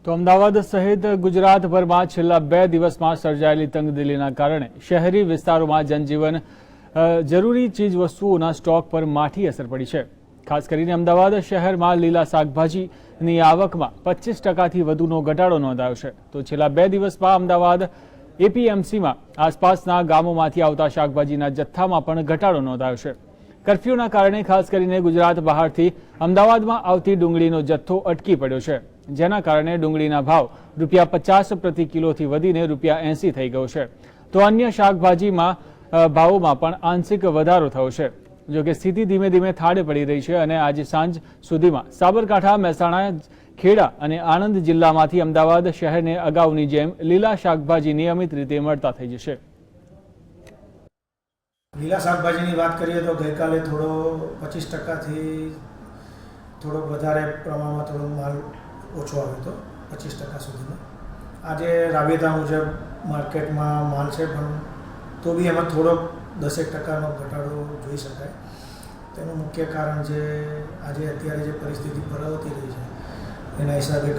તો અમદાવાદ સહિત ગુજરાતભરમાં છેલ્લા 2 દિવસમાં સર્જાયેલી તંગદિલીના કારણે શહેરી વિસ્તારોમાં જનજીવન જરૂરી ચીજવસ્તુઓના સ્ટોક પર માઠી અસર પડી છે। ખાસ કરીને અમદાવાદ શહેરમાં લીલા શાકભાજીની આવકમાં 25%થી વધુનો ઘટાડો નોંધાયો છે। તો છેલ્લા 2 દિવસમાં અમદાવાદ એપીએમસીમાં આસપાસના ગામોમાંથી આવતા શાકભાજીના જથ્થામાં પણ ઘટાડો નોંધાયો છે। કર્ફ્યુના કારણે ખાસ કરીને ગુજરાત બહારથી અમદાવાદમાં આવતી ડુંગળીનો જથ્થો અટકી પડ્યો છે, જેના કારણે ડુંગળીના ભાવ ₹50 પ્રતિ કિલોથી વધીને ₹80 થઈ ગયો છે। તો અન્ય શાકભાજીમાં ભાવોમાં પણ આંશિક વધારો થયો છે। જો કે સ્થિતિ ધીમે ધીમે થાળે પડી રહી છે અને આજે સાંજ સુધીમાં સાબરકાંઠા, મહેસાણા, ખેડા અને આણંદ જિલ્લામાંથી અમદાવાદ શહેરને અગાઉની જેમ લીલા શાકભાજી નિયમિત રીતે મળતા થઈ જશે। લીલા શાકભાજીની વાત કરીએ તો ગઈકાલે થોડો 25%થી થોડોક વધારે પ્રમાણમાં થોડો માલ ઓછો આવ્યો હતો, 25% સુધીનો। આજે રાબેતા મુજબ માર્કેટમાં માલ છે, પણ તો બી એમાં થોડોક 10% ઘટાડો જોઈ શકાય। તેનું મુખ્ય કારણ છે આજે અત્યારે જે પરિસ્થિતિ પ્રવર્તી રહી છે એના હિસાબે